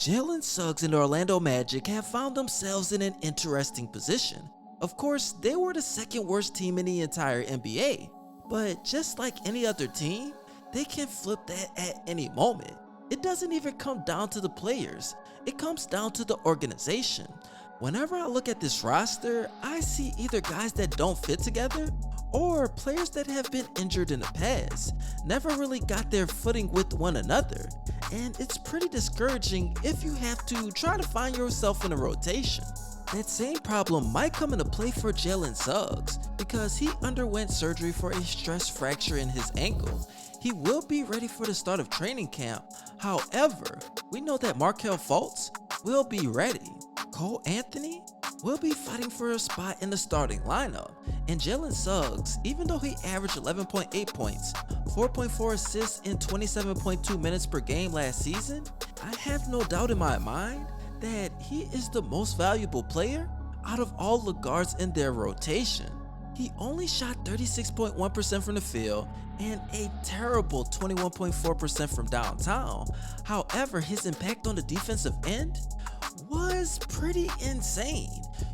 Jalen Suggs and the Orlando Magic have found themselves in an interesting position. Of course, they were the second worst team in the entire NBA, but just like any other team, they can flip that at any moment. It doesn't even come down to the players, it comes down to the organization. Whenever I look at this roster, I see either guys that don't fit together or players that have been injured in the past, never really got their footing with one another, and it's pretty discouraging if you have to try to find yourself in a rotation. That same problem might come into play for Jalen Suggs because he underwent surgery for a stress fracture in his ankle. He will be ready for the start of training camp. However, we know that Markelle Fultz will be ready. Cole Anthony will be fighting for a spot in the starting lineup, and Jalen Suggs, even though he averaged 11.8 points, 4.4 assists in 27.2 minutes per game last season, I have no doubt in my mind that he is the most valuable player out of all the guards in their rotation. He only shot 36.1% from the field and a terrible 21.4% from downtown. However, his impact on the defensive end was pretty insane.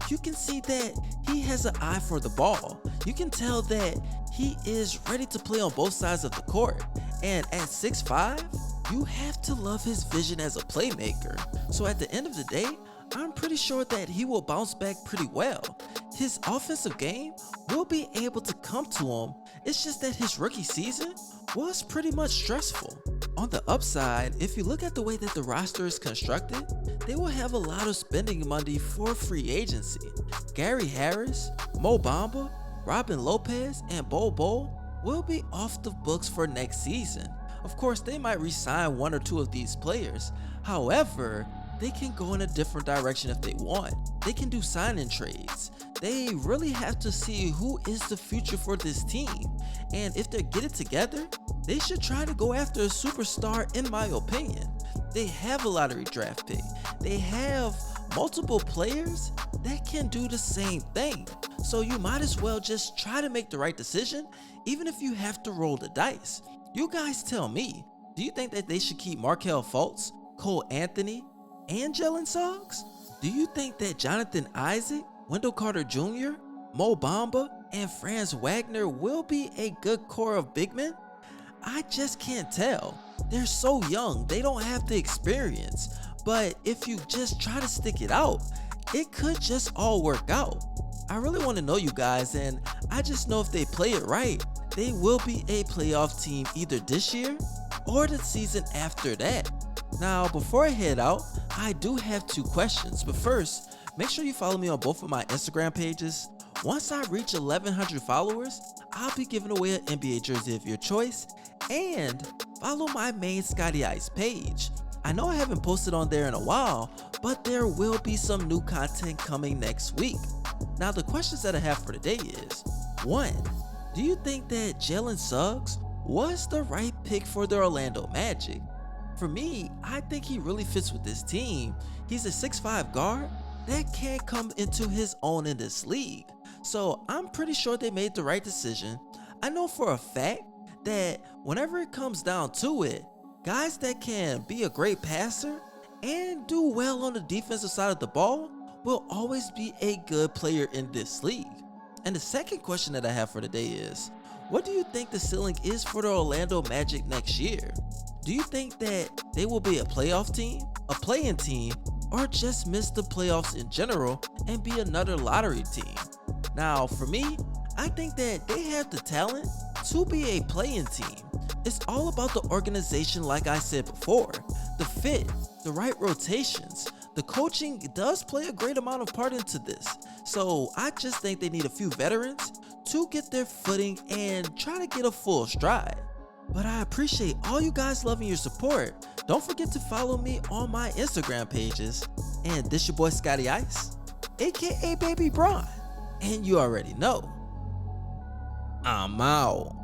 You can see that he has an eye for the ball. You can tell that he is ready to play on both sides of the court, and at 6'5", you have to love his vision as a playmaker. So at the end of the day, I'm pretty sure that he will bounce back pretty well. His offensive game will be able to come to him. It's just that his rookie season was pretty much stressful. On the upside, if you look at the way that the roster is constructed, they will have a lot of spending money for free agency. Gary Harris, Mo Bamba, Robin Lopez, and Bol Bol will be off the books for next season. Of course, they might re-sign one or two of these players. However, they can go in a different direction if they want. They can do sign-in trades. They really have to see who is the future for this team. And if they get it together, they should try to go after a superstar, in my opinion. They have a lottery draft pick. They have multiple players that can do the same thing. So you might as well just try to make the right decision, even if you have to roll the dice. You guys tell me, do you think that they should keep Markelle Fultz, Cole Anthony, and Jalen Suggs? Do you think that Jonathan Isaac, Wendell Carter Jr., Mo Bamba, and Franz Wagner will be a good core of big men? I just can't tell. They're so young, they don't have the experience. But if you just try to stick it out, it could just all work out. I really want to know you guys, and I just know if they play it right, they will be a playoff team either this year or the season after that. Now, before I head out, I do have two questions, but first, make sure you follow me on both of my Instagram pages. Once I reach 1,100 followers, I'll be giving away an NBA jersey of your choice, and follow my main ScottyIce page. I know I haven't posted on there in a while, but there will be some new content coming next week. Now, the questions that I have for today is, 1. Do you think that Jalen Suggs was the right pick for the Orlando Magic? For me, I think he really fits with this team. He's a 6'5" guard that can come into his own in this league. So I'm pretty sure they made the right decision. I know for a fact that whenever it comes down to it, guys that can be a great passer and do well on the defensive side of the ball will always be a good player in this league. And the second question that I have for today is, what do you think the ceiling is for the Orlando Magic next year? Do you think that they will be a playoff team, a play-in team, or just miss the playoffs in general and be another lottery team? Now, for me, I think that they have the talent to be a play-in team. It's all about the organization, like I said before, the fit, the right rotations. The coaching does play a great amount of part into this. So I just think they need a few veterans to get their footing and try to get a full stride. But I appreciate all you guys loving your support. Don't forget to follow me on my Instagram pages. And this your boy ScottyIce, aka Baby Braun. And you already know, I'm out.